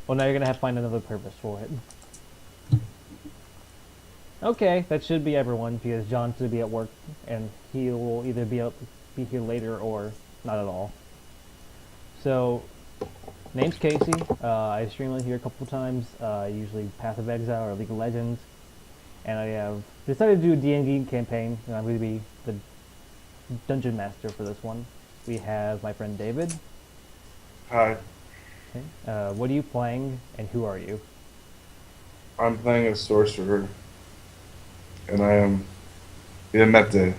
Well, now you're gonna have to find another purpose for it. Okay, that should be everyone because John's gonna be at work, and he will either be here later or not at all. So, name's Casey. I stream on here a couple times, usually Path of Exile or League of Legends, and I have decided to do a D&D campaign, and I'm going to be the dungeon master for this one. We have my friend David. Hi, Okay. What are you playing, and who are you? I'm playing a sorcerer, and I am in meta.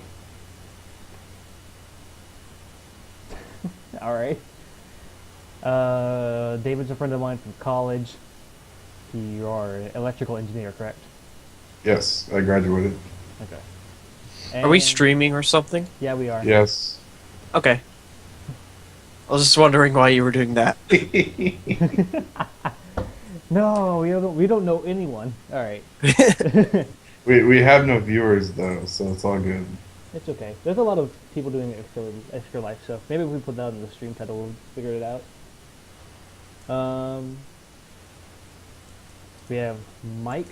All right. David's a friend of mine from college. You are an electrical engineer, correct? Yes, I graduated. Okay. Are we And streaming or something? yeah, we are. Yes. Okay. I was just wondering why you were doing that. we No, we don't know anyone. All right. we have no viewers though, so it's all good. It's okay. There's a lot of people doing extra life stuff. Maybe if we put that in the stream title, we'll figure it out. Um, we have Mike.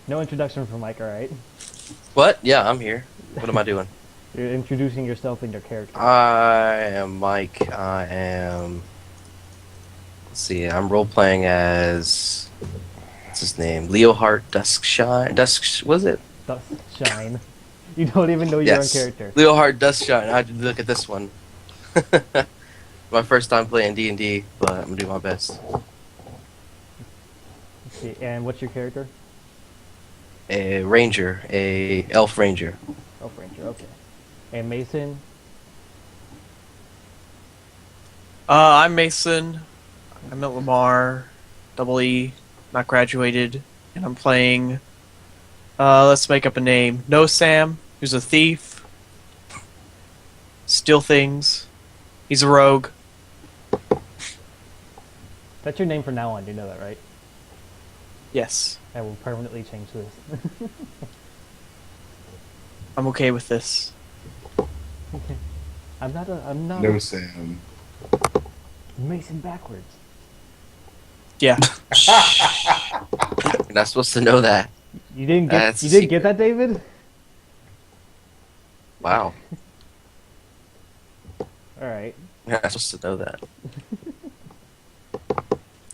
No introduction for Mike, all right? What? Yeah, I'm here. What am I doing? You're introducing yourself and your character. I am Mike. I am. Let's see. I'm role playing as. What's his name? Leohart Duskshine. Was it? Dust Shine. You don't even know your Yes. own character. Leohart Duskshine. I had to look at this one. My first time playing D&D, but I'm gonna do my best. Okay, and what's your character? A ranger, a elf ranger. Elf Ranger, okay. And Mason. I'm Mason. I'm at Lamar, double E, not graduated, and I'm playing. Let's make up a name. No Sam, who's a thief, steal things. He's a rogue. That's your name from now on, you know that, right? Yes, I will permanently change this. I'm okay with this. I'm not No Sam. Mason backwards. Yeah. You're not supposed to know that. You didn't get That's you a didn't get secret. that, David? Wow. Alright. You're not supposed to know that.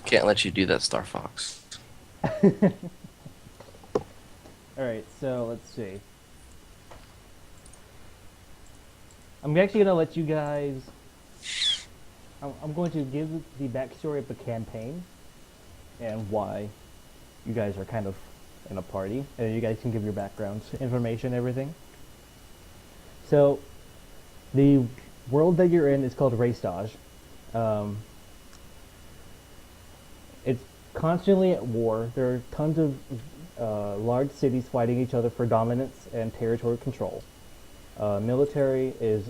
Can't let you do that, Star Fox. Alright, so let's see. I'm actually gonna let you guys I'm going to give the backstory of the campaign and why you guys are kind of in a party, and you guys can give your backgrounds, information, everything. So, the world that you're in is called Raystage. Um, it's constantly at war. There are tons of large cities fighting each other for dominance and territory control. Military is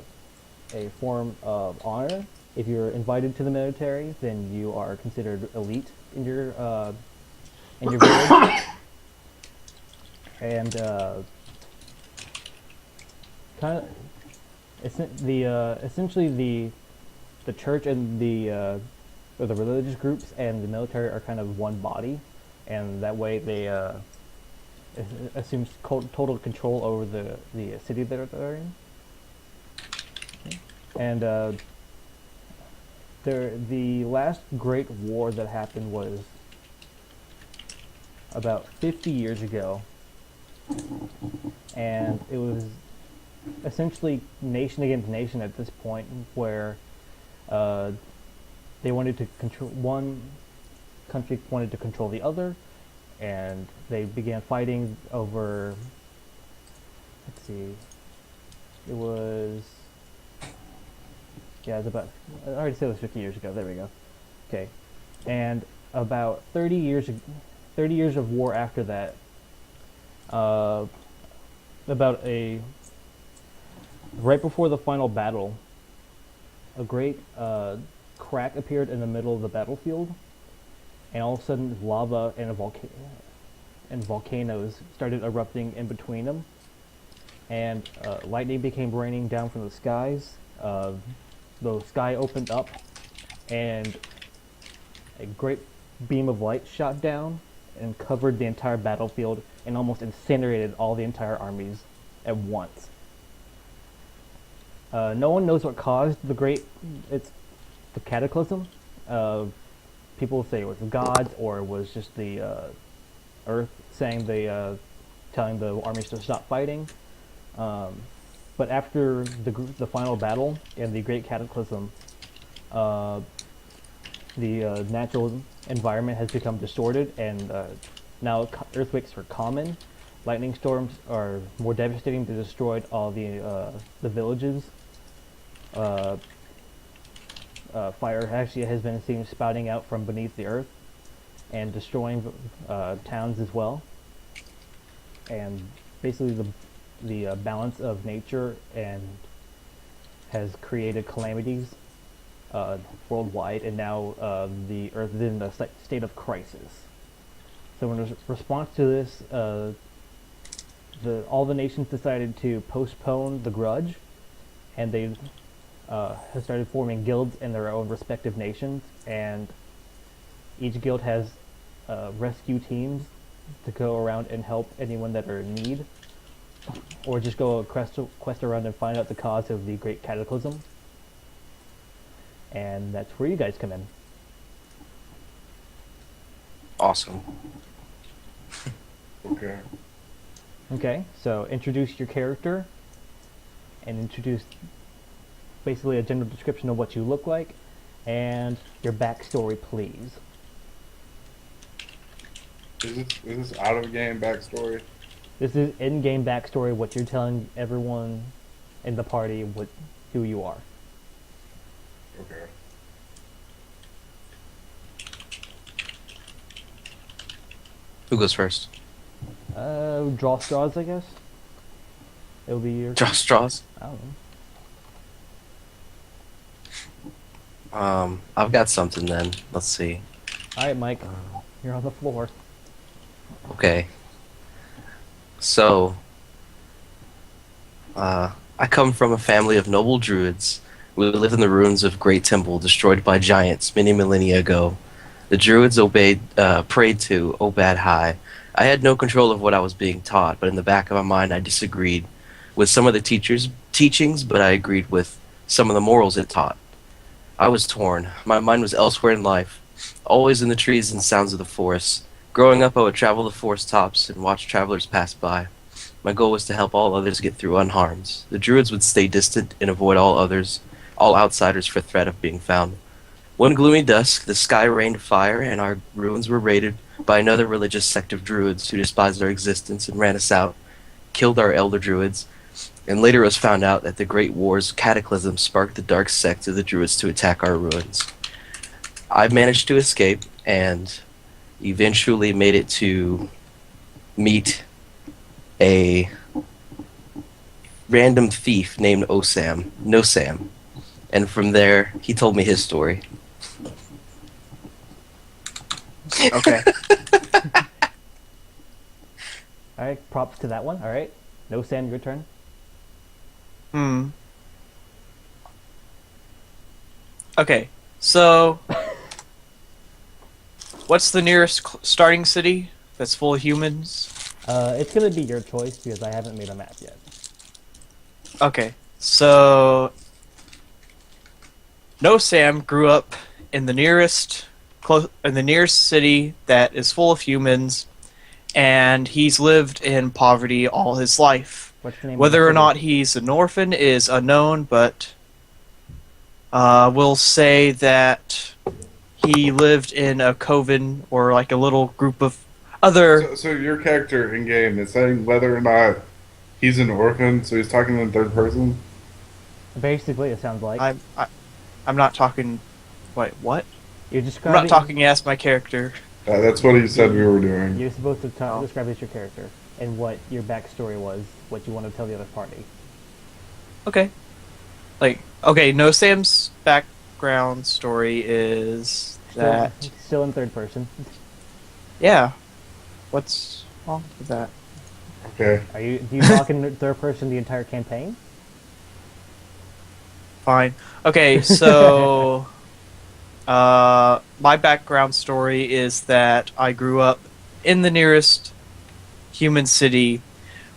a form of honor. If you're invited to the military, then you are considered elite in your village. And kind of essentially the church and or the religious groups and the military are kind of one body, and that way they assumes total control over the city that they're in. And the last great war that happened was about 50 years ago, and it was essentially nation against nation at this point, where uh, they wanted to control one country wanted to control the other, and they began fighting over. Let's see, it was yeah, it's about. I already said it was 50 years ago. There we go. Okay, and about 30 years of war after that. About a right before the final battle, a great crack appeared in the middle of the battlefield, and all of a sudden lava and volcanoes started erupting in between them, and lightning began raining down from the skies. uh, the sky opened up, and a great beam of light shot down and covered the entire battlefield and almost incinerated all the entire armies at once. No one knows what caused the cataclysm. People say it was the gods, or it was just the Earth telling the armies to stop fighting. But after the final battle and the Great Cataclysm, the natural environment has become distorted, and now earthquakes are common. Lightning storms are more devastating. They destroyed all the villages. Fire actually has been seen spouting out from beneath the earth and destroying towns as well. And basically, the balance of nature and has created calamities worldwide, and now the Earth is in a state of crisis. So in response to this, all the nations decided to postpone the grudge, and they have started forming guilds in their own respective nations, and each guild has rescue teams to go around and help anyone that are in need, or just go quest around and find out the cause of the Great Cataclysm. And that's where you guys come in. Awesome. Okay. Okay, so introduce your character, and introduce basically a general description of what you look like, and your backstory, please. Is this out of game backstory? This is in-game backstory, what you're telling everyone in the party who you are. Okay. Who goes first? Draw straws, I guess. It'll be your... Draw straws. I don't know. I've got something then. Let's see. Alright, Mike. You're on the floor. Okay. So, I come from a family of noble druids. We lived in the ruins of Great Temple, destroyed by giants many millennia ago. The druids prayed to Obad High. I had no control of what I was being taught, but in the back of my mind I disagreed with some of the teachings, but I agreed with some of the morals it taught. I was torn. My mind was elsewhere in life, always in the trees and sounds of the forest. Growing up, I would travel the forest tops and watch travelers pass by. My goal was to help all others get through unharmed. The druids would stay distant and avoid all outsiders for threat of being found. One gloomy dusk, the sky rained fire, and our ruins were raided by another religious sect of druids who despised our existence and ran us out, killed our elder druids, and later it was found out that the Great War's cataclysm sparked the dark sect of the druids to attack our ruins. I managed to escape, and eventually made it to meet a random thief named Nosam. And from there, he told me his story. Okay. Alright, props to that one. Alright. No, Sam, your turn. Okay, so what's the nearest starting city that's full of humans? It's gonna be your choice because I haven't made a map yet. Okay, so No Sam grew up in the nearest city that is full of humans, and he's lived in poverty all his life. What's the name of Whether the or city? not he's an orphan is unknown, but we'll say that he lived in a coven, or like a little group of other... So your character in game is saying whether or not he's an orphan, so he's talking in third person? Basically, it sounds like. I'm not talking... Wait, what? You're I'm describing... not talking as my character. That's what he said we were doing. You're supposed to Oh. describe as your character and what your backstory was, what you want to tell the other party. Okay. Okay, No Sam's background story is that... Still in third person. Yeah. What's wrong with that? Okay. Do you talk in third person the entire campaign? fine. Okay, so my background story is that I grew up in the nearest human city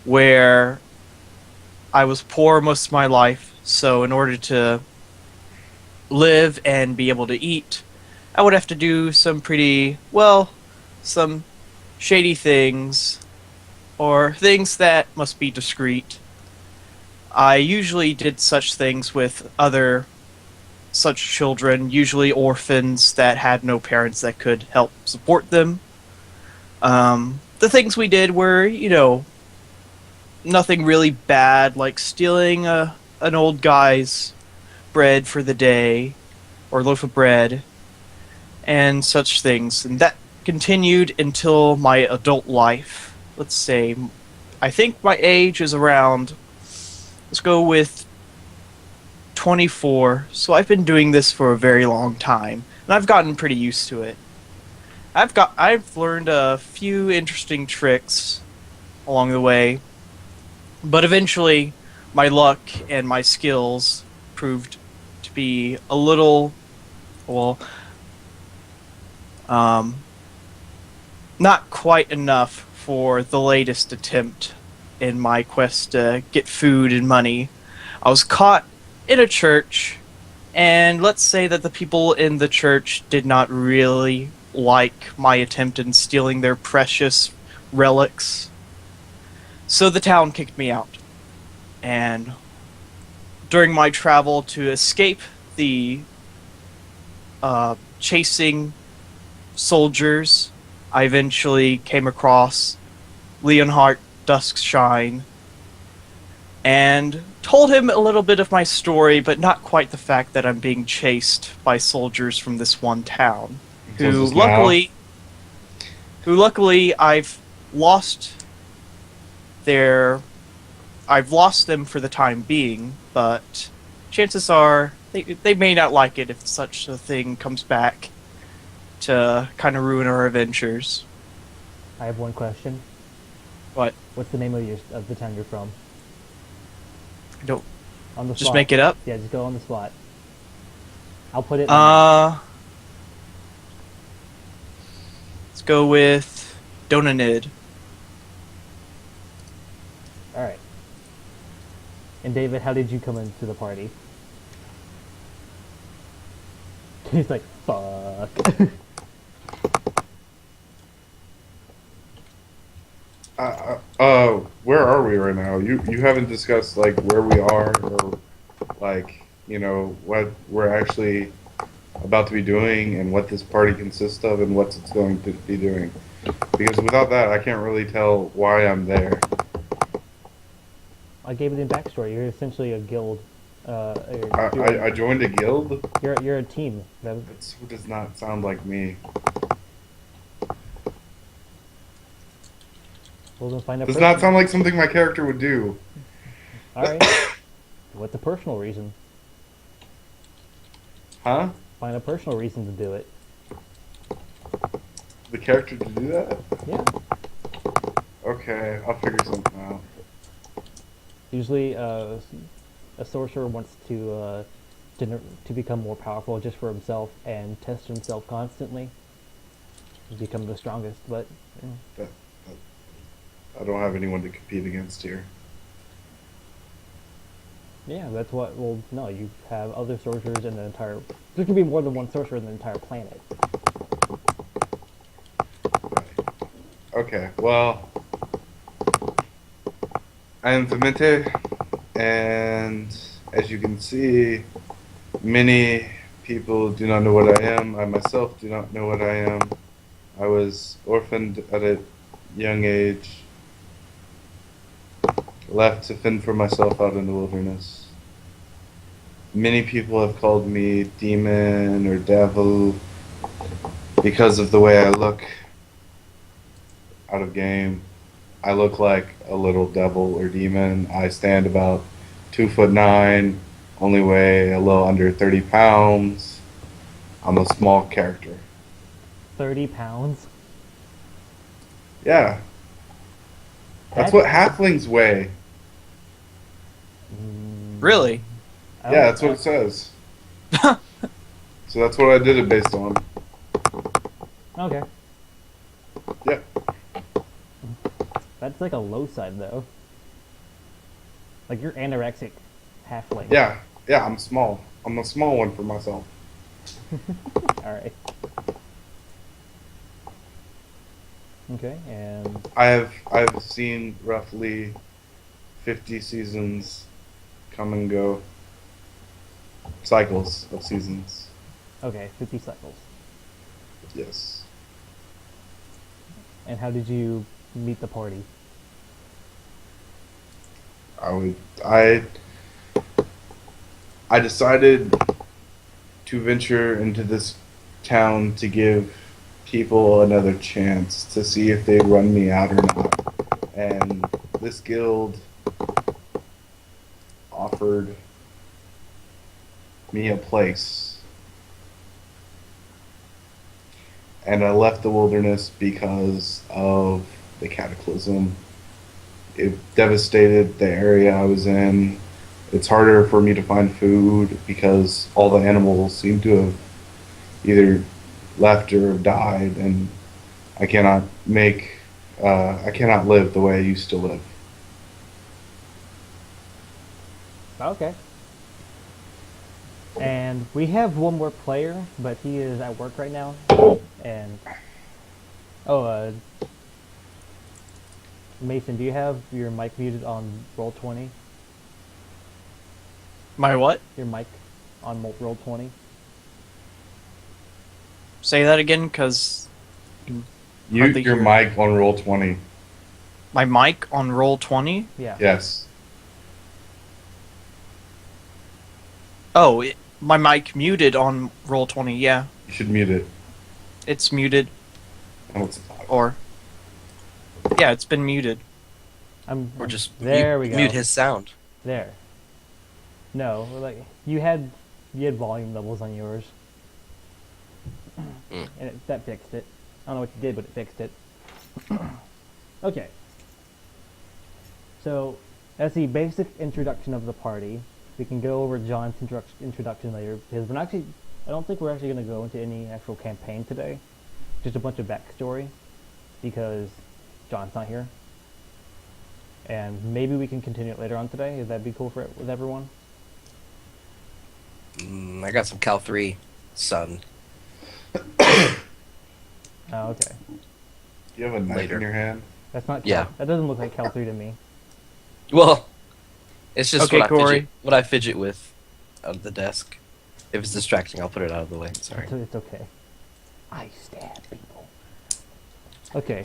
where I was poor most of my life. So in order to live and be able to eat, I would have to do some shady things, or things that must be discreet. I usually did such things with other such children, usually orphans that had no parents that could help support them. The things we did were, nothing really bad, like stealing an old guy's bread for the day, or loaf of bread, and such things. And that continued until my adult life. Let's say, I think my age is around, let's go with 24. So I've been doing this for a very long time, and I've gotten pretty used to it. I've learned a few interesting tricks along the way, but eventually my luck and my skills proved to be a little, well, not quite enough for the latest attempt in my quest to get food and money. I was caught in a church, and let's say that the people in the church did not really like my attempt in stealing their precious relics. So the town kicked me out. And during my travel to escape the chasing soldiers, I eventually came across Leonhart Duskshine and told him a little bit of my story, but not quite the fact that I'm being chased by soldiers from this one town, who Closes now. luckily I've lost them for the time being, but chances are they may not like it if such a thing comes back to kind of ruin our adventures. I have one question. What? What's the name of the town you're from? I don't On the just spot. make it up. Yeah, just go on the spot. I'll put it. Let's go with Donanid. All right. And David, how did you come into the party? He's like, fuck. Where are we right now? You haven't discussed like where we are or like what we're actually about to be doing and what this party consists of and what it's going to be doing. Because without that, I can't really tell why I'm there. I gave it in backstory. You're essentially a guild. I joined a guild. You're a team. That does not sound like me. Well, then find a Does person. not sound like something my character would do. All right. What's a personal reason? Huh? Find a personal reason to do it. The character to do that? Yeah. Okay, I'll figure something out. Usually, a sorcerer wants to become more powerful just for himself and test himself constantly and become the strongest. But I don't have anyone to compete against here. yeah, that's what. Well, no, you have other sorcerers in the entire. There could be more than one sorcerer in the entire planet. Okay, well, I am Vimente, and as you can see, many people do not know what I am. I myself do not know what I am. I was orphaned at a young age, left to fend for myself out in the wilderness. Many people have called me demon or devil because of the way I look out of game. I look like a little devil or demon. I stand about 2'9", only weigh a little under 30 pounds. I'm a small character. 30 pounds? Yeah. That's what halflings weigh. Really? I Yeah, don't- that's what it says. So that's what I did it based on. Okay. Yeah. That's like a low side though. Like you're anorexic halfling. Yeah. Yeah, I'm small. I'm a small one for myself. Alright. Okay, and I've seen roughly 50 seasons come and go. Cycles of seasons. okay, 50 cycles. Yes. And how did you meet the party? I decided to venture into this town to give people another chance to see if they run me out or not. And this guild offered me a place. And I left the wilderness because of the cataclysm. It devastated the area I was in. It's harder for me to find food because all the animals seem to have either left or died, and I cannot I cannot live the way I used to live. Okay. And we have one more player, but he is at work right now. And Mason, do you have your mic muted on Roll20? My what? Your mic on Roll20? Say that again, cause Mute Hardly your hear. mic on Roll20. my mic on Roll20. Yeah. Yes. Oh, my mic muted on Roll20. Yeah, You should mute it. it's muted, No, it's not. or yeah, it's been muted. Or just there mute, we go. mute his sound. There. No, like you had volume levels on yours, Mm. and that fixed it. I don't know what you did, but it fixed it. Okay. So, as the basic introduction of the party, we can go over John's introduction later because we're not actually. I don't think we're actually going to go into any actual campaign today. Just a bunch of backstory, because John's not here. And maybe we can continue it later on today. If that'd be cool with everyone. I got some Cal 3 sun. Oh, okay. Do you have a knife Later. in your hand? That's not. Yeah. That doesn't look like Cal 3 to me. Well, it's just Okay, Corey. what I fidget with out of the desk. If it's distracting, I'll put it out of the way. Sorry. It's okay. I stab people. Okay.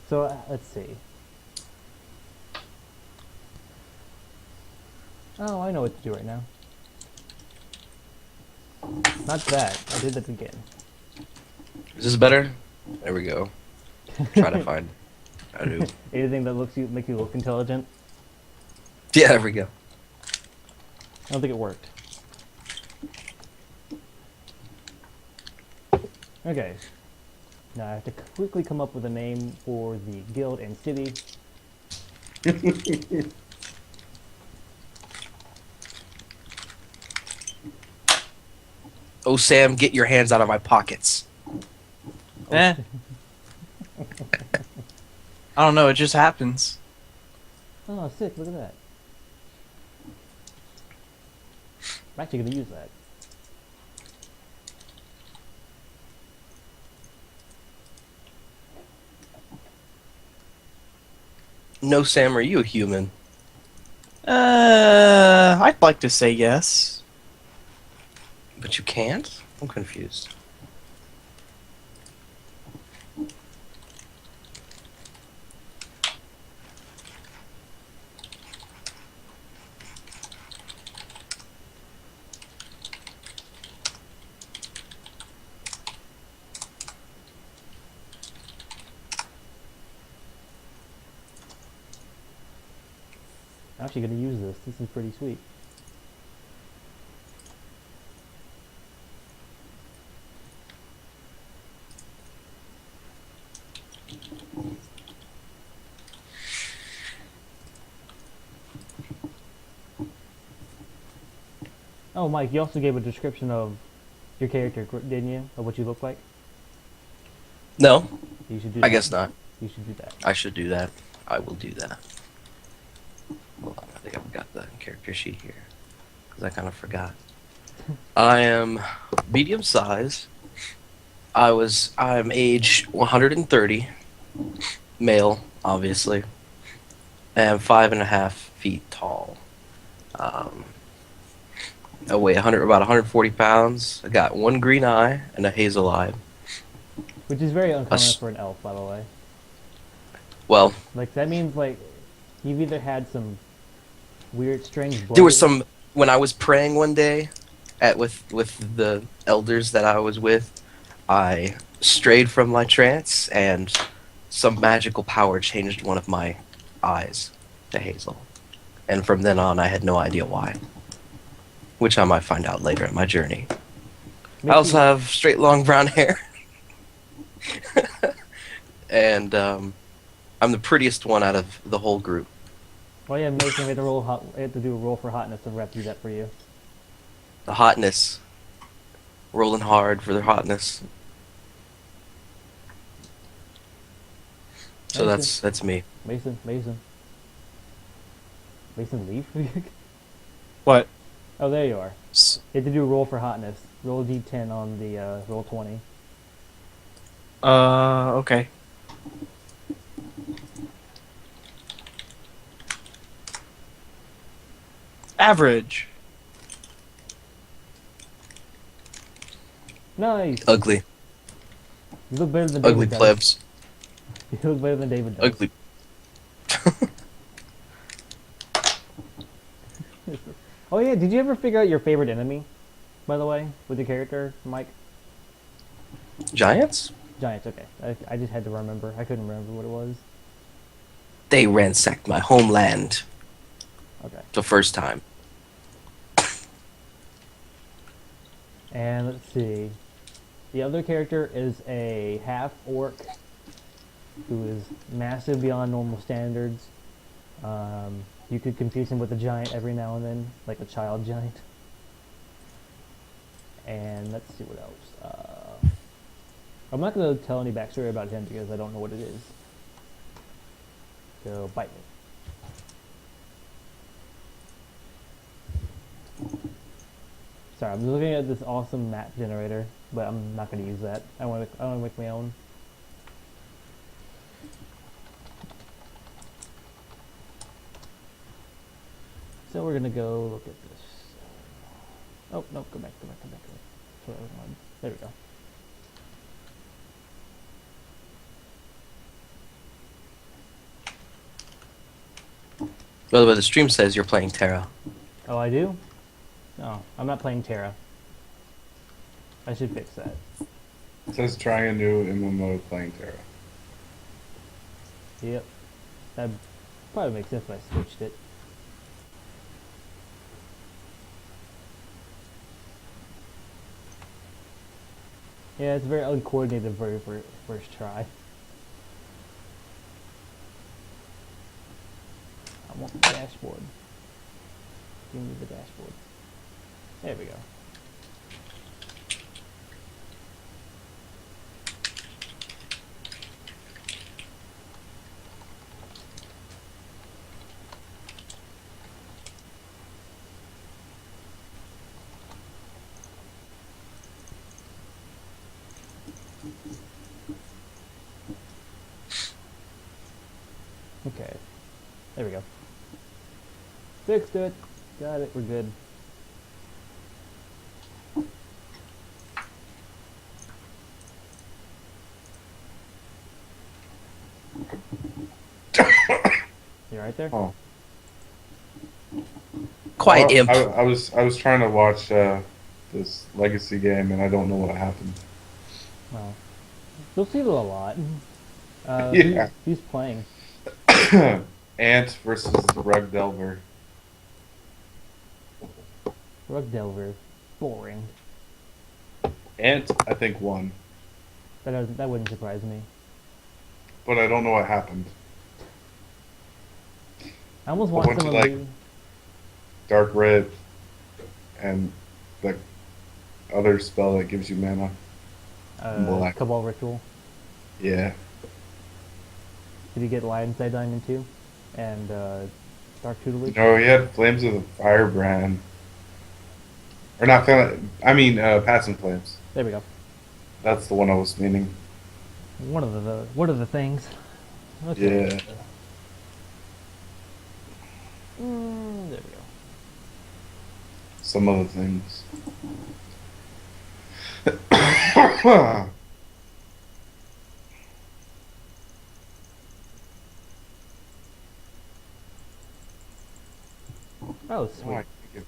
So let's see. Oh, I know what to do right now. Not that. I did that again. Is this better? There we go. Try to find. I do. Anything that makes you look intelligent. Yeah, there we go. I don't think it worked. Okay. Now I have to quickly come up with a name for the guild and city. Oh, Sam, get your hands out of my pockets. Eh. I don't know. It just happens. Oh, sick! Look at that. I'm actually gonna use that. No, Sam, are you a human? I'd like to say yes. But you can't? I'm confused. I'm actually gonna use this. This is pretty sweet. Oh, Mike, you also gave a description of your character, didn't you? Of what you look like. No, You should do. I that. guess not. You should do that. I should do that. I will do that. Hold on, I think I've got the character sheet here. Because I kind of forgot. I am medium size. I'm age 130. Male, obviously. And 5.5 feet tall. I weigh about 140 pounds. I got one green eye and a hazel eye. Which is very uncommon s- for an elf, by the way. Well, Like that means like you've either had some weird, strange blood. there was some when I was praying one day with the elders that I was with. I strayed from my trance, and some magical power changed one of my eyes to hazel. And from then on, I had no idea why. Which I might find out later in my journey. I Makes also you- have straight, long brown hair. And I'm the prettiest one out of the whole group. Well, yeah, Mason, we had to roll we had to do a roll for hotness, and we have to do that for you. The hotness. Rolling hard for their hotness. So Mason. that's me. Mason, leave. What? Oh, there you are. S- You had to do a roll for hotness. Roll a d10 on the roll 20. Okay. Average. Nice. Ugly. You look better than Ugly David does. plebs. You look better than David does. Ugly. Oh yeah, did you ever figure out your favorite enemy? By the way, with your character, Mike? Giants? Giants. Okay, I just had to remember. I couldn't remember what it was. They ransacked my homeland Okay. the first time. And let's see. The other character is a half orc who is massive beyond normal standards. You could confuse him with a giant every now and then, like a child giant. And let's see what else. I'm not going to tell any backstory about him because I don't know what it is. So, bite me. Sorry, I'm looking at this awesome map generator, but I'm not going to use that. I want to make my own. So we're gonna go look at this. Oh no, go back. That's what I wanted. There we go. By the way, the stream says you're playing Terra. Oh, I do? No, I'm not playing Terra. I should fix that. It says trying a new MMO playing Terra. Yep. That probably makes sense if I switched it. Yeah, it's very uncoordinated very first try. I want the dashboard. Give me the dashboard. There we go. Okay. There we go. Fixed it. Got it. We're good. You right there? Oh, Quiet, Oh, imp. I was trying to watch this Legacy game and I don't know what happened. Well, you'll see it a lot. Yeah. Who's playing? Ant versus the Rug Delver. Rug Delver. Boring. Ant, I think, won, That wouldn't surprise me. but I don't know what happened. I almost I want went some to, of like, the. Dark Red, and the other spell that gives you mana. Black. Cabal Ritual. Yeah. Did you get Lion's Eye Diamond too? And Dark Tutelage? No, he had Flames of the Firebrand. Or not, Passing Flames. There we go. That's the one I was meaning. One of the things. Okay. Yeah. There we go. Some other things. Oh, Oh, sweet. I can get-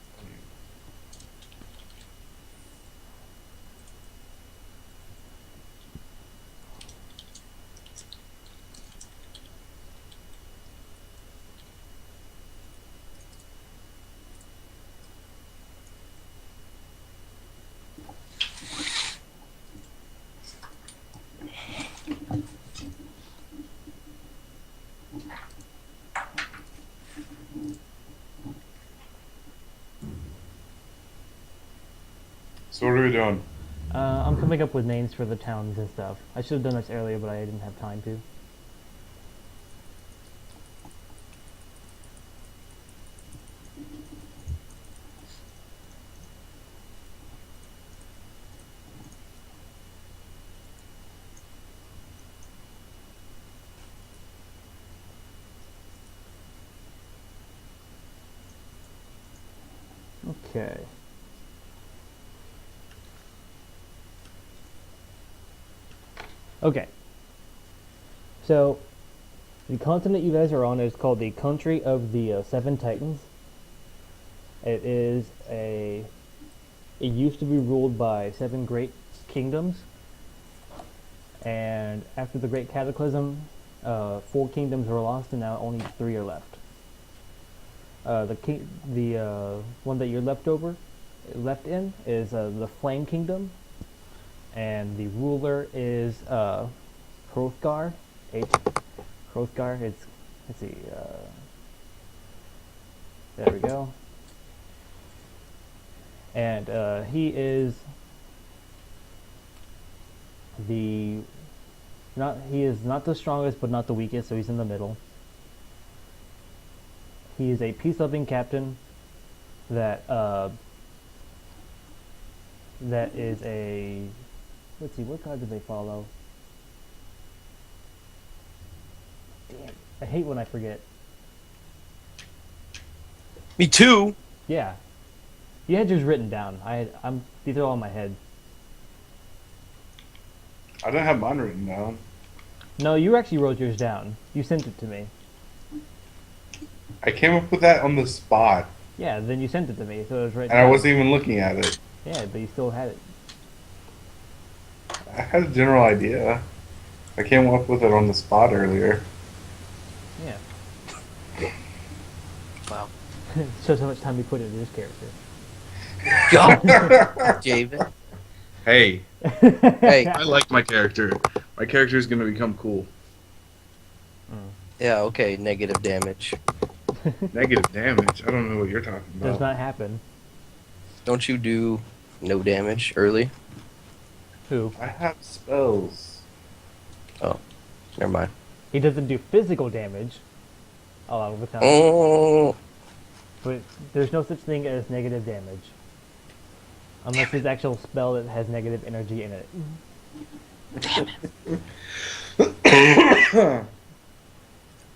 So what are we doing? I'm coming up with names for the towns and stuff. I should have done this earlier, but I didn't have time to. Okay. Okay. So, the continent you guys are on is called the Country of the Seven Titans. It is a. It used to be ruled by seven great kingdoms, and after the Great Cataclysm, 4 kingdoms were lost, and now only 3 are left. The one that you're left in is the Flame Kingdom, and the ruler is Hrothgar. Hrothgar. Let's see. There we go. And he is not the strongest, but not the weakest, so he's in the middle. He is a peace-loving captain that is a. Let's see, what god do they follow? Damn, I hate when I forget. Me too. Yeah, you had yours written down. These are all in my head. I don't have mine written down. No, you actually wrote yours down. You sent it to me. I came up with that on the spot, Yeah, then you sent it to me, so it was right. and I wasn't even looking at it. Yeah, but you still had it. I had a general idea. I came up with it on the spot earlier. Yeah. Wow. Shows how much time you put into this character. God, David. Hey, Hey, I like my character. My character is going to become cool. yeah, okay, negative damage. Negative damage? I don't know what you're talking Does about. not happen. Don't you do no damage early? Who? I have spells. Never mind. He doesn't do physical damage a lot of the time. Oh, But there's no such thing as negative damage. Unless it's actual spell that has negative energy in it.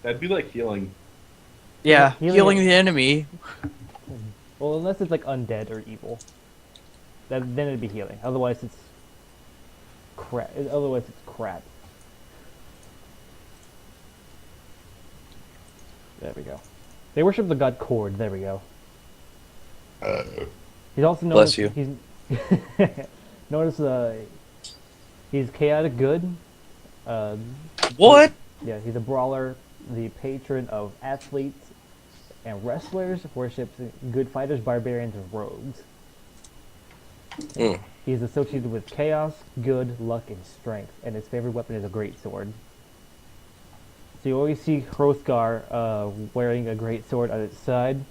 That'd be like healing. Yeah, Healing- healing the enemy. Well, unless it's like undead or evil. Then it'd be healing. Otherwise it's crap. There we go. They worship the god Cord. There we go. He's also known Bless as, you. He's known as he's chaotic good. What? Yeah, he's a brawler, the patron of athletes and wrestlers, worships good fighters, barbarians, and rogues. Mm. He is associated with chaos, good, luck, and strength, and his favorite weapon is a great sword. So you always see Hrothgar wearing a great sword at its side,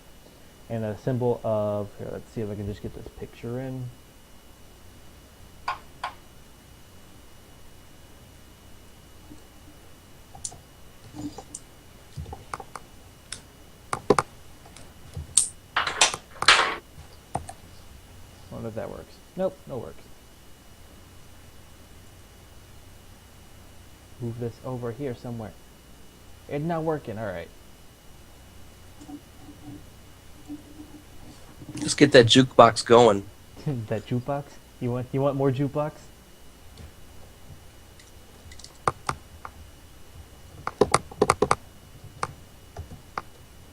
and a symbol of. Here, let's see if I can just get this picture in. I wonder if that works. Nope, no works. Move this over here somewhere. It's not working. All right. Just get that jukebox going. That jukebox. You want more jukebox?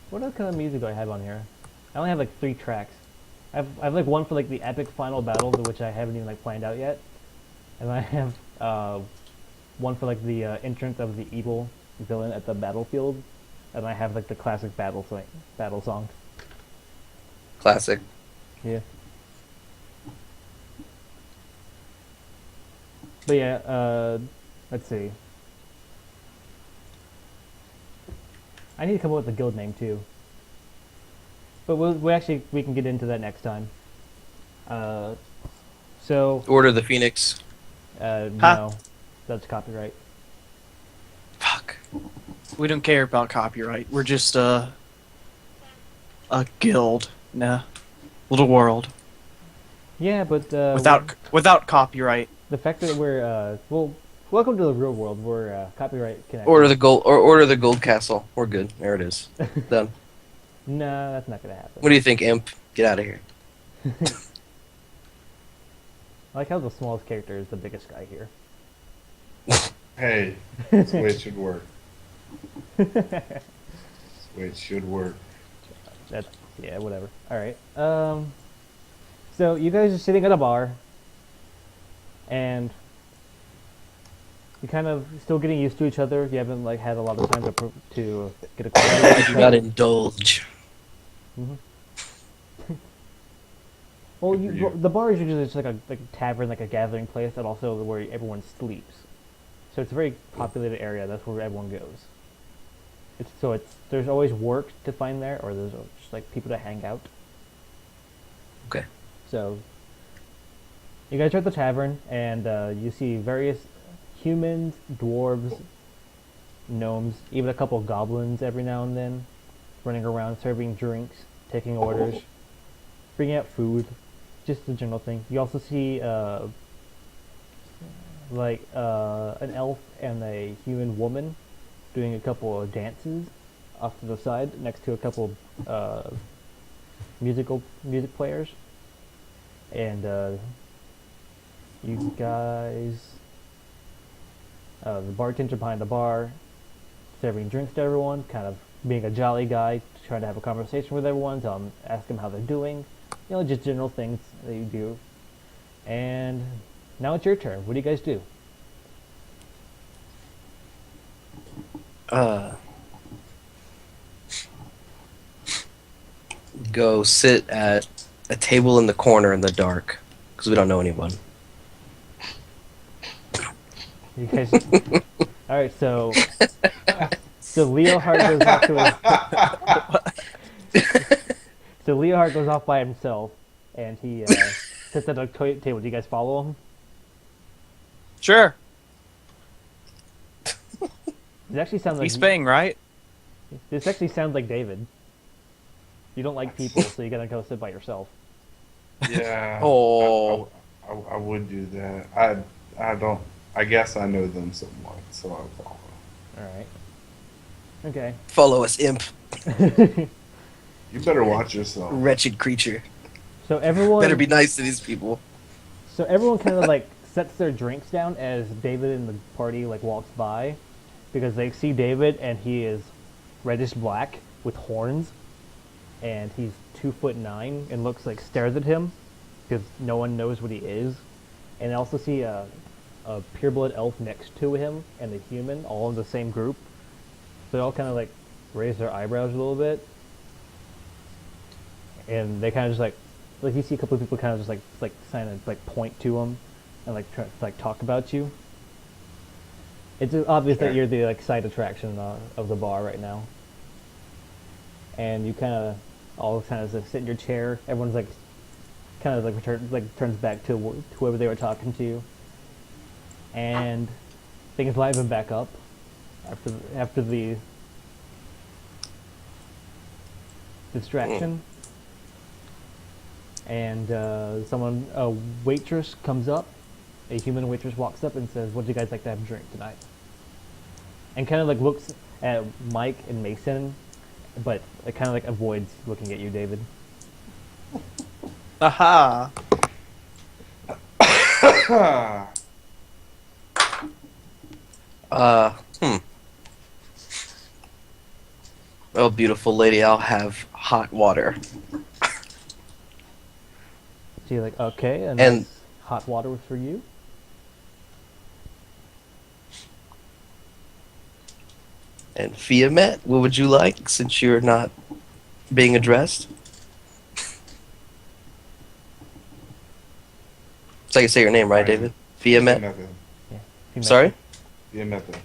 What other kind of music do I have on here? I only have like 3 tracks. I have like one for like the epic final battle, which I haven't even like planned out yet, and I have one for like the entrance of the evil villain at the battlefield, and I have like the classic battle song. Classic. Yeah. But yeah, let's see. I need to come up with a guild name too. But we can get into that next time. So Order of the Phoenix. no, that's copyright. Fuck. We don't care about copyright. We're just a guild. Nah. Little world. Yeah, but Without copyright. the fact that we're well, welcome to the real world. We're copyright connected. Order the gold castle. We're good. There it is. Done. No, that's not gonna happen. What do you think, Imp? Get out of here. I like how the smallest character is the biggest guy here. Hey, that's the way it should work. That's the way it should work. That's yeah, whatever. All right. So you guys are sitting at a bar, and you're kind of still getting used to each other. You haven't like had a lot of time to get acquainted with each Do other. not indulge. Well, Good for you. the bar is usually just like a tavern, like a gathering place, and also where everyone sleeps. So it's a very populated area. That's where everyone goes. There's always work to find there, or there's just like people to hang out. Okay. So you guys are at the tavern, and you see various humans, dwarves, gnomes, even a couple of goblins every now and then, running around serving drinks, taking orders, bringing out food, just the general thing. You also see an elf and a human woman doing a couple of dances off to the side next to a couple of music players. And you guys, the bartender behind the bar, serving drinks to everyone, kind of being a jolly guy, trying to have a conversation with everyone, ask them how they're doing, just general things that you do. And now it's your turn. What do you guys do? Go sit at a table in the corner in the dark because we don't know anyone. You guys. All right, so Leohart goes off to his. So Leohart goes off by himself, and he sits at a table. Do you guys follow him? Sure. It actually sounds like He's paying, right? This actually sounds like David. You don't like people, so you gotta go sit by yourself. Yeah. Oh. I would do that. I don't. I guess I know them somewhat, so I'll follow. All right. Okay. Follow us, Imp. You better watch yourself. Wretched creature. So everyone. Better be nice to these people. So everyone kind of like sets their drinks down as David and the party like walks by, because they see David and he is reddish black with horns, and he's 2'9" and looks like stares at him, because no one knows what he is. And I also see a pureblood elf next to him and the human all in the same group. So they all kind of like raise their eyebrows a little bit, and they kind of just like you see a couple of people kind of just like kind of like point to him and like try to like talk about you. It's obvious that you're the like side attraction of the bar right now, and you kind of all kind of like, sit in your chair. Everyone's like kind of turns back to whoever they were talking to, and things liven back up after the distraction. And a waitress comes up, a human waitress walks up and says, "Would you guys like to have a drink tonight?" And kind of like looks at Mike and Mason, but it kind of like avoids looking at you, David. Aha! Hmm. Oh, beautiful lady, I'll have hot water. So you're like, okay, and And- hot water was for you. And Fiamet, what would you like, since you're not being addressed? So I can say your name, right, David? Fiamet? Fiametta. Sorry? Fiametta.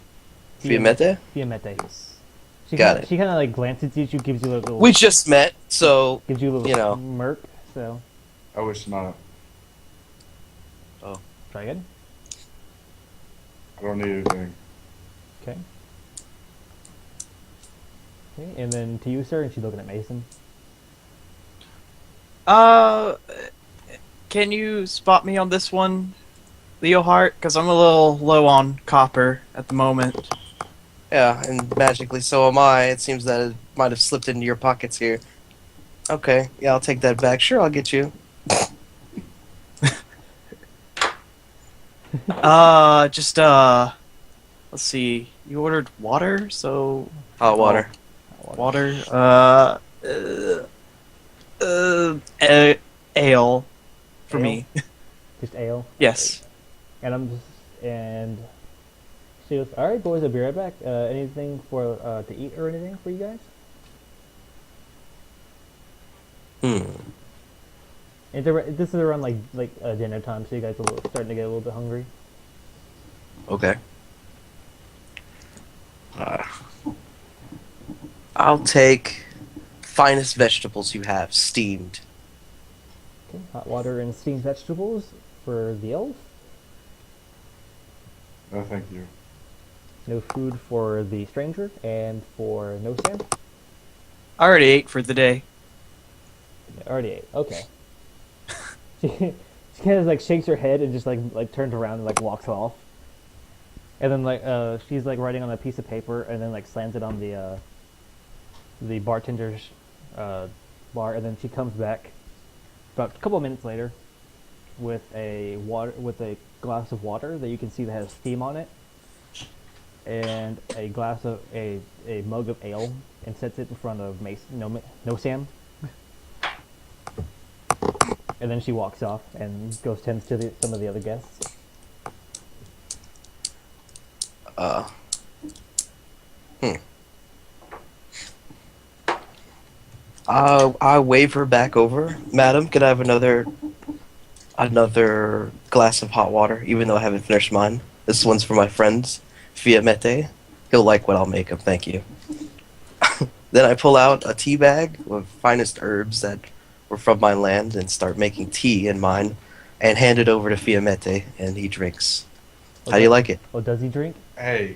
Fiamete? Fiametta. She Got kinda, it. She kind of like glances at you, gives you a little, We just met, so gives you a little you know. smirk. So I wish not. try again. I don't need anything. Okay. Okay, and then to you, sir, and she's looking at Mason. Can you spot me on this one, Leo Hart? Because I'm a little low on copper at the moment. yeah, and magically so am I. It seems that it might have slipped into your pockets here. Okay, yeah, I'll take that back. Sure, I'll get you. Let's see. You ordered water, so Hot water. water. Ale for Ale? me. Just ale. Yes. And she goes, "All right, boys, I'll be right back. Anything for to eat or anything for you guys?" This is around like dinner time, so you guys are starting to get a little bit hungry. Okay. I'll take finest vegetables you have, steamed. Okay, hot water and steamed vegetables for the elf. No, thank you. No food for the stranger, and for no Sam. I already ate for the day. Already ate. Okay. She kind of like shakes her head and just like turns around and like walks off. And then she's like writing on a piece of paper and then like slams it on the bartender's bar, and then she comes back about a couple of minutes later with a glass of water that you can see that has steam on it, and a mug of ale, and sets it in front of Mason. No Sam. And then she walks off and goes tends to some of the other guests. I'll wave her back over. Madam, could I have another glass of hot water, even though I haven't finished mine? This one's for my friends, Fiamete. He'll like what I'll make him, thank you. Then I pull out a tea bag with finest herbs that were from my land and start making tea in mine and hand it over to Fiamete, and he drinks. How do you like it? Oh, does he drink? Hey,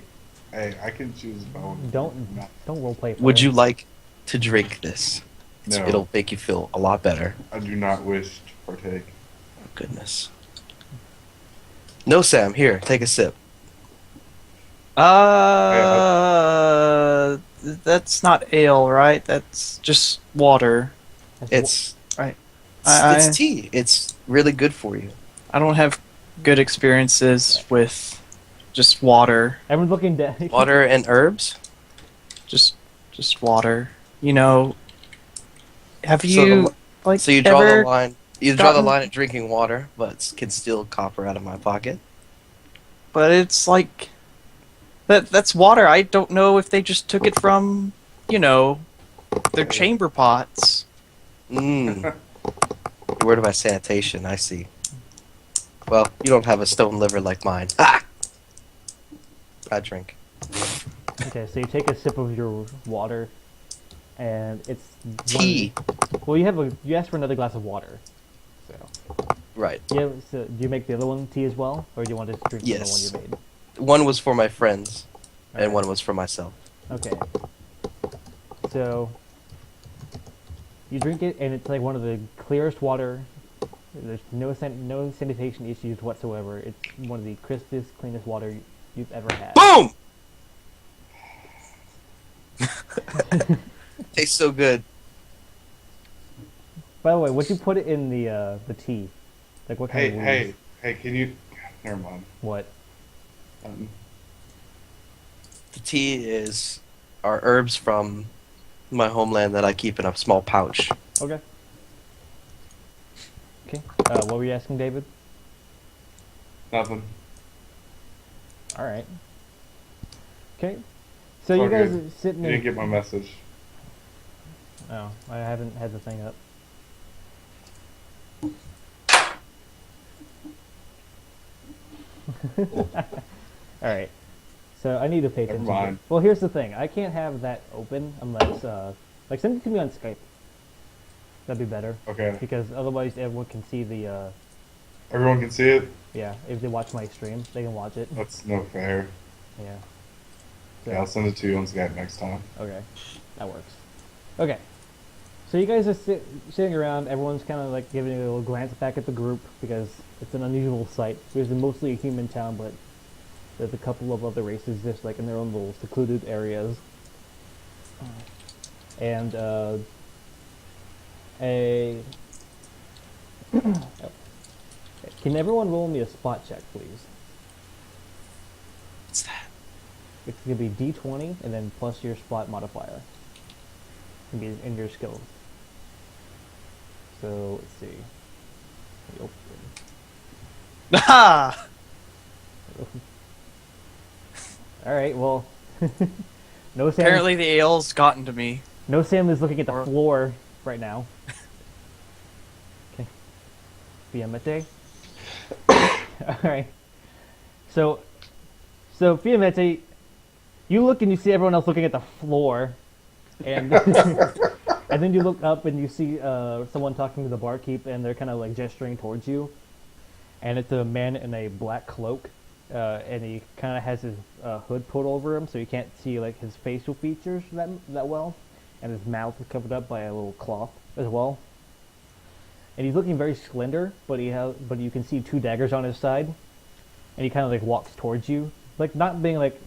I can choose if I want. Don't roleplay. for Would him. you like to drink this? No. It'll make you feel a lot better. I do not wish to partake. Oh, goodness. No, Sam, here, take a sip. That's not ale, right? That's just water. That's Right. It's tea. It's really good for you. I don't have good experiences with just water. Everyone's looking down. Water and herbs? Just water. You know, have So you the- like So you draw ever the line. You draw the gotten- line at drinking water, but can steal copper out of my pocket. But it's like that's water. I don't know if they just took it from, their chamber pots. Mmm. You're worried about sanitation, I see. Well, you don't have a stone liver like mine. Ah! I drink. Okay, so you take a sip of your water, and it's Tea. Well, you asked for another glass of water. So Right. yeah. So do you make the other one tea as well, or do you want to drink the Yes. one you made? One was for my friends, and Alright. one was for myself. Okay. So you drink it, and it's like one of the clearest water. There's no sanitation issues whatsoever. It's one of the crispest, cleanest water you've ever had. Boom! Tastes so good. By the way, would you put it in the tea? Like what kind Hey, of hey, leaves? hey, can you... Never mind. What? The tea is are herbs from my homeland that I keep in a small pouch. Okay. Okay. What were you asking, David? Nothing. All right. Okay. So you Okay. guys are sitting You in. didn't get my message. Oh, I haven't had the thing up. All right. So I need to pay Never attention. mind. Well, here's the thing. I can't have that open unless, like, send it to me on Skype. That'd be better Okay. because otherwise everyone can see the. Everyone can see it? Yeah, if they watch my stream, they can watch it. That's no fair. Yeah. So, Yeah, I'll send it to you on Skype next time. okay, that works. Okay. So you guys are sitting around. Everyone's kind of like giving a little glance back at the group because it's an unusual sight. There's mostly a human town, but there's a couple of other races just like in their own little secluded areas. And a can everyone roll me a spot check, please? What's that? It's gonna be D20 and then plus your spot modifier. Can be in your skills. So let's see. Let me open Ah! it. All right. Well, no Sam. Apparently the ale's gotten to me. No Sam is looking at the Or- floor right now. Okay. Fiamete. All right. So Fiamete, you look and you see everyone else looking at the floor, and and then you look up and you see someone talking to the barkeep, and they're kind of like gesturing towards you, and it's a man in a black cloak, and he kind of has his hood pulled over him, so you can't see like his facial features that well, and his mouth is covered up by a little cloth as well. And he's looking very slender, but you can see two daggers on his side, and he kind of like walks towards you, like not being like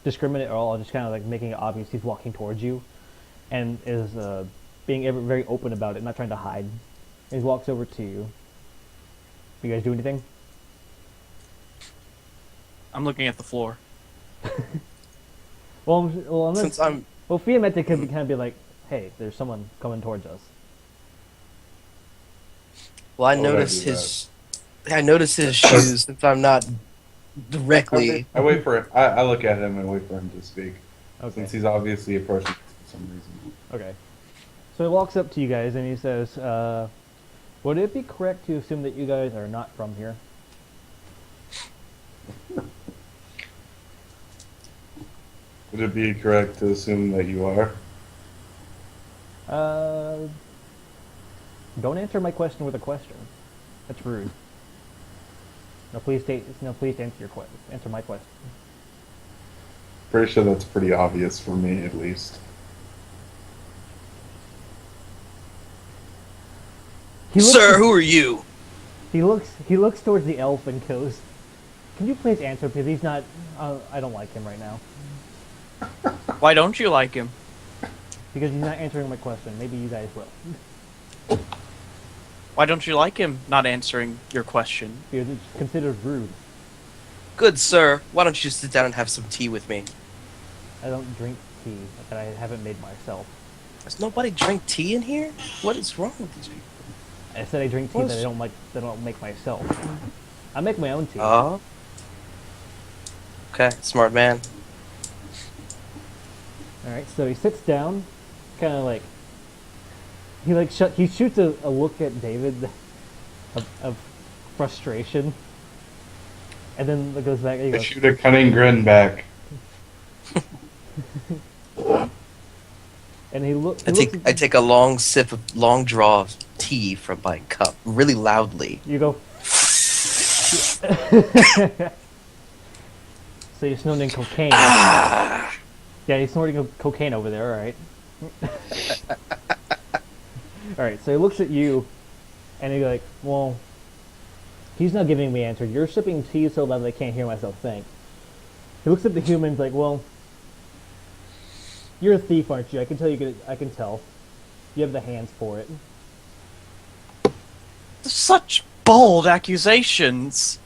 discriminate at all, just kind of like making it obvious he's walking towards you, and is being very open about it, not trying to hide. And he walks over to you. You guys do anything? I'm looking at the floor. Well, unless, Since I'm well, Fiametta could kind of be like, "Hey, there's someone coming towards us." well, I Why would I noticed do his. I noticed his shoes since I'm not directly. I wait for it. I look at him and wait for him to speak. Okay. Since he's obviously approaching for some reason. Okay. So he walks up to you guys and he says, "Would it be correct to assume that you guys are not from here?" Would it be correct to assume that you are? Don't answer my question with a question. That's rude. No, please answer my question. Pretty sure that's pretty obvious for me, at least. Sir, who are you? He looks towards the elf and goes, "Can you please answer because he's not. I don't like him right now Why don't you like him? because he's not answering my question. Maybe you guys will Why don't you like him not answering your question? because it's considered rude. Good sir, why don't you sit down and have some tea with me? I don't drink tea that I haven't made myself. Does nobody drink tea in here? What is wrong with these people? I said I drink tea What? that I don't make myself. I make my own tea. Oh. Okay, smart man. All right, so he sits down, kind of like he shoots a look at David of frustration, and then it goes back. And he I goes, shoot a cunning grin back. And he look. I take a long draw of tea from my cup, really loudly. You go. So you're snorting cocaine. Ah! Yeah, he's snorting cocaine over there. All right. All right. So he looks at you, and he's like, "Well, he's not giving me answers. You're sipping tea so loud that I can't hear myself think." He looks at the humans like, "Well, you're a thief, aren't you? I can tell you. I can tell. You have the hands for it." Such bold accusations.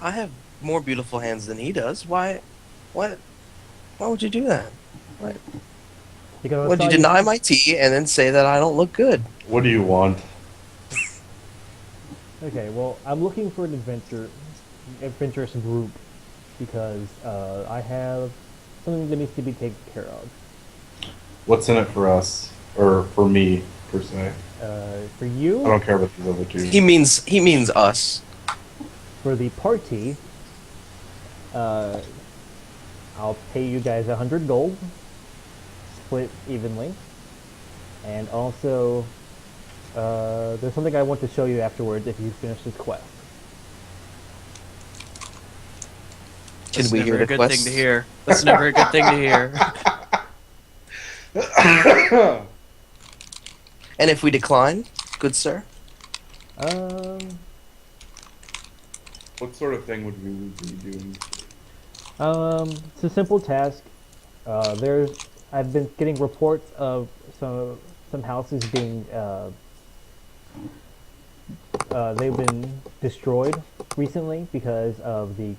I have more beautiful hands than he does. Why would you do that? Because I Would saw you deny my tea and then say that I don't look good? What do you want? Okay, well, I'm looking for an adventurous group because I have something that needs to be taken care of. What's in it for us? Or for me, per se? For I you, don't care about these other two. He means us. for the party, I'll pay you guys 100 gold, split evenly, and also there's something I want to show you afterwards if you finish this quest. Can That's we never hear a the good quest? thing to hear. That's never a good thing to hear. And if we decline, good sir? What sort of thing would we be doing? It's a simple task. I've been getting reports of some houses being they've been destroyed recently because of an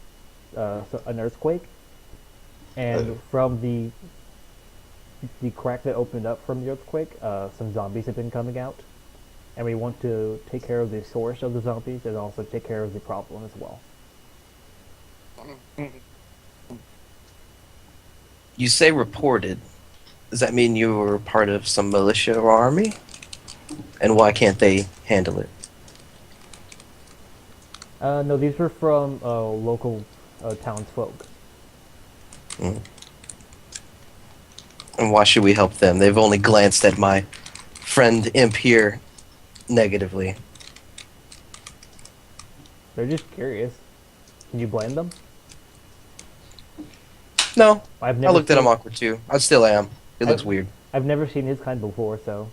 earthquake, and from the crack that opened up from the earthquake, some zombies have been coming out, and we want to take care of the source of the zombies and also take care of the problem as well. You say reported. Does that mean you were part of some militia or army? And why can't they handle it? No, these were from local townsfolk. And why should we help them? They've only glanced at my friend Imp here negatively. They're just curious. Can you blame them? No, I've I never looked at him seen- awkward too. I still am. It looks weird. I've never seen his kind before, so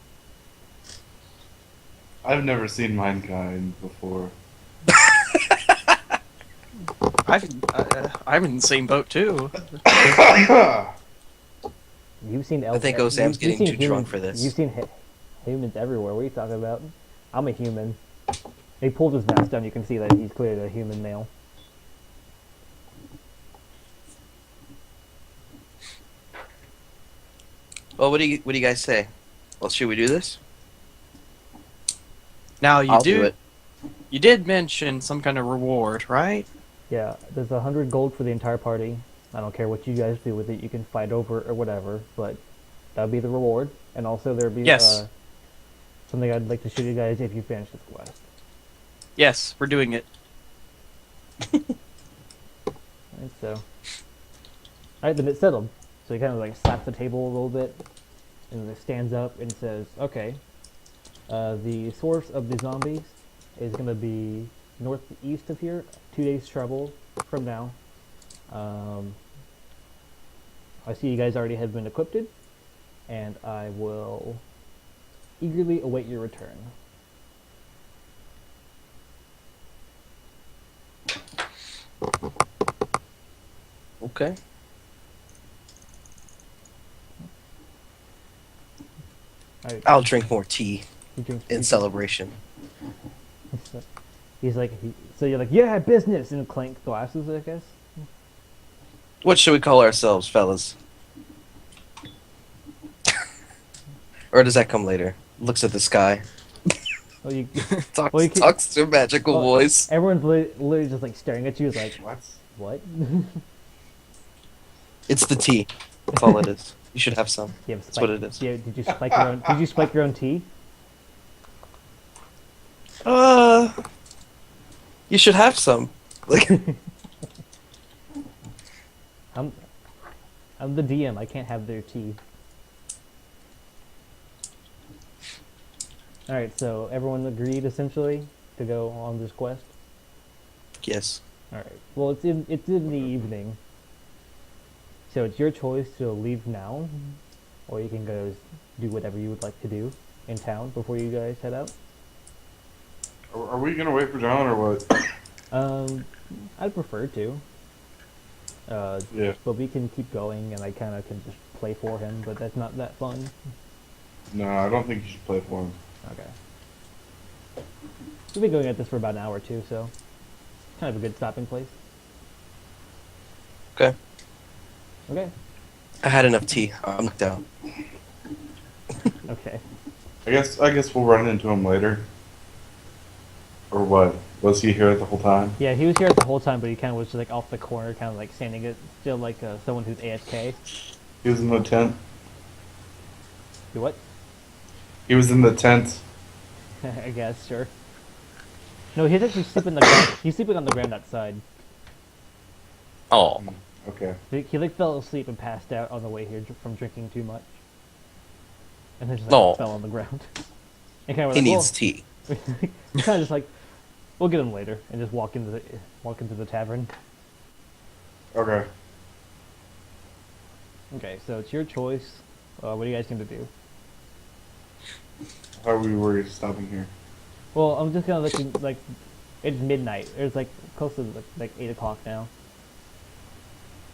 I've never seen Minekind before. I'm in the same boat too. you've seen elves. I think Osam's getting too drunk for this. You've seen humans everywhere. What are you talking about? I'm a human. He pulled his mask down. You can see that he's clearly a human male. Well, what do you guys say? Well, should we do this? Now you I'll do it. You did mention some kind of reward, right? Yeah, there's 100 gold for the entire party. I don't care what you guys do with it. You can fight over it or whatever, but that'll be the reward. And also there'll be Yes. something I'd like to show you guys if you finish this quest. Yes, we're doing it. And so, alright, then it's settled. So he kind of like slaps the table a little bit, and then stands up and says, "Okay, the source of the zombies is going to be northeast of here, 2 days travel from now. I see you guys already have been equipped, and I will eagerly await your return." Okay. Alright, I'll drink more tea he drinks- in he- celebration. He's like, so you're like, "Yeah, business," and clank glasses, I guess. What should we call ourselves, fellas? Or does that come later? Looks at the sky. Oh, you, Talks, Well, you can- talks to a magical Well, voice. everyone's literally just like staring at you, like, What? "What?" It's the tea. That's all it is. You should have some. You have That's what it is. Yeah, did you spike your own? Did you spike your own tea? You should have some. Like, I'm the DM. I can't have their tea. All right, so everyone agreed essentially to go on this quest. Yes. All right. Well, it's in the evening, so it's your choice to leave now, or you can go do whatever you would like to do in town before you guys head out. Are we gonna wait for John or what? Um, I'd prefer to. Yeah. But we can keep going, and I kind of can just play for him, but that's not that fun. No, I don't think you should play for him. Okay. We've been going at this for about an hour or two, so kind of a good stopping place. Okay. Okay. I had enough tea. I'm knocked out. Okay. I guess we'll run into him later. Or what? Was he here the whole time? Yeah, he was here the whole time, but he kind of was just like off the corner, kind of like standing it, still like someone who's AFK. He was in the tent. Do what? He was in the tent. I guess, sure. No, he's actually sleeping on the ground. He's sleeping on the ground outside. Oh. Okay. He like fell asleep and passed out on the way here from drinking too much. And then just No. like, fell on the ground. And kind of He like, needs tea. kind of just like, we'll get him later, and just walk into the tavern. Okay. Okay, so it's your choice. What are you guys going to do? I thought we were stopping here. Well, I'm just gonna like it's midnight. It's like close to like 8 o'clock now.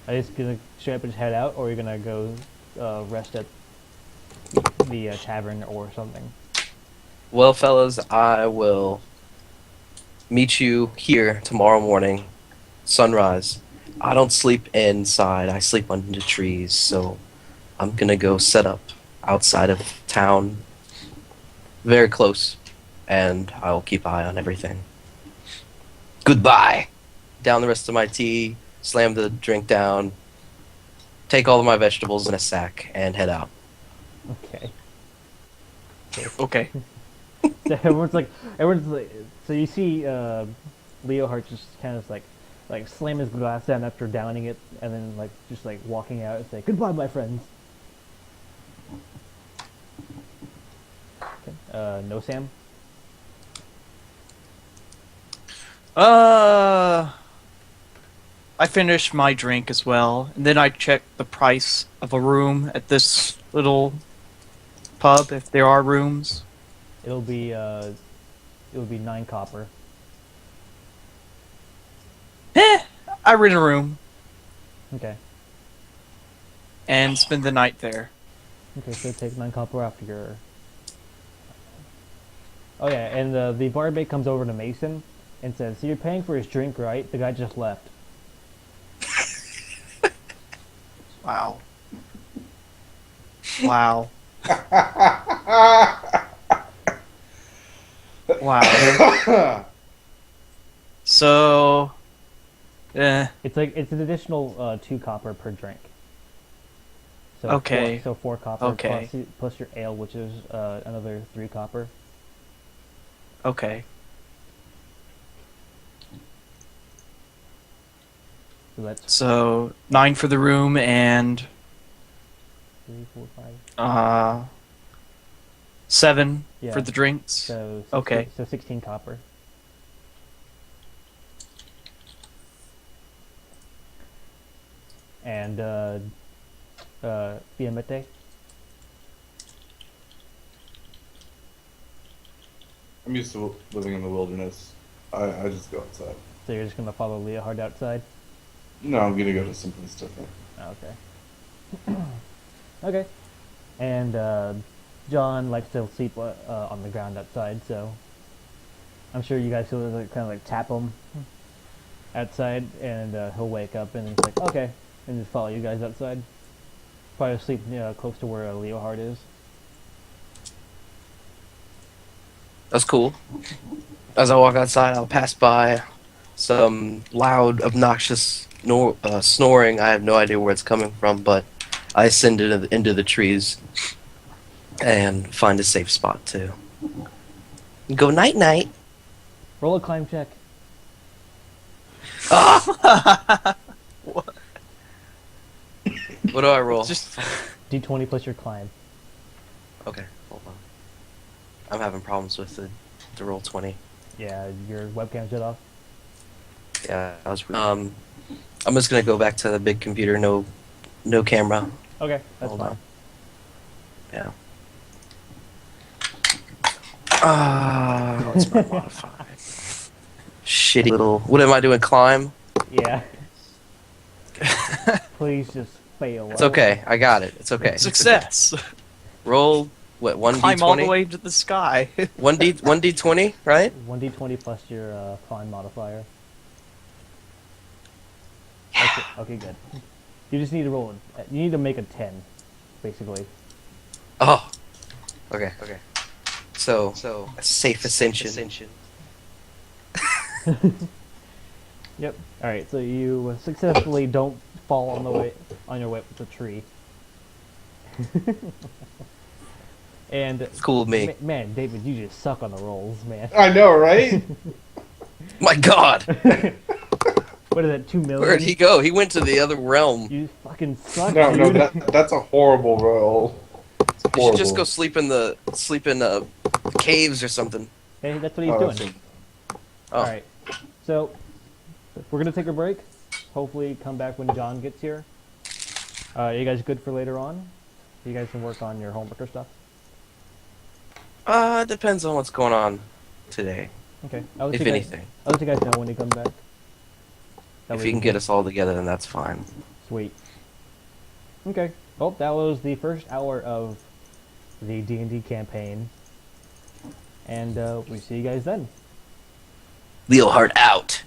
Are you just gonna straight up and just head out, or are you gonna go rest at the tavern or something? Well, fellas, I will meet you here tomorrow morning, sunrise. I don't sleep inside. I sleep under the trees, so I'm gonna go set up outside of town, very close, and I'll keep eye on everything. Goodbye. Down the rest of my tea, slam the drink down, take all of my vegetables in a sack, and head out. Okay. Okay. So everyone's like, so you see Leohart just kind of like slam his glass down after downing it, and then like just like walking out and say goodbye, my friends. Okay. No, Sam. I finished my drink as well, and then I checked the price of a room at this little pub, if there are rooms. It'll be 9 copper. I rent a room Okay. and spend the night there. Okay, so take 9 copper after your. Oh yeah, and the barmaid comes over to Mason and says, "So you're paying for his drink, right? The guy just left." Wow. Wow. Wow. So, It's an additional 2 copper per drink. So Okay. 4 copper Okay. plus your ale, which is another 3 copper. okay. So that's So 9 for the room and 3, 4, 5. 7 Yeah. for the drinks. So 16, Okay. So 16 copper. And Fiamete. I'm used to living in the wilderness. I just go outside. So you're just gonna follow Leohard outside? No, I'm gonna go to someplace different. Okay. Okay. And John likes to sleep on the ground outside, so I'm sure you guys will kind of like tap him outside, and he'll wake up and he's like, okay, and just follow you guys outside. Probably sleep close to where Leohard is. That's cool. As I walk outside, I'll pass by some loud, obnoxious snoring. I have no idea where it's coming from, but I ascend into the trees and find a safe spot to go night night. Roll a climb check. Ah! What do I roll? Just D20 plus your climb. Okay, hold on. I'm having problems with the roll 20. Yeah, your webcam shut off. Yeah, I'm just gonna go back to the big computer, no camera. Okay, that's Hold fine. on. Yeah. Ah, what's my modifier? Shitty little. What am I doing? Climb? Yeah. Please just fail. It's okay. I got it. It's okay. It's okay. Success. Roll what? One Climb all the d20. way to the sky. 1d20, right? 1d20 plus your climb modifier. Okay, good. You just need to roll. You need to make a 10, basically. Oh. Okay. So a safe ascension. Yep. All right. So you successfully don't fall on your way up the tree. And It's cool with me. man, David, you just suck on the rolls, man. I know, right? My God. What is that? 2 million? Where'd he go? He went to the other realm. You fucking suck. No, dude. that's a horrible roll. It's You should horrible. just go sleep in caves or something. Hey, that's what he's Oh, doing. that's- Oh. All right. So we're gonna take a break. Hopefully, come back when John gets here. You guys good for later on? You guys can work on your homework or stuff. It depends on what's going on today. Okay. I'll let If you guys, anything. I'll let you guys know when you come back. That If way you can get us all together, then that's fine. Sweet. Okay. Well, that was the first hour of the D&D campaign, and we see you guys then. Leo Hart out.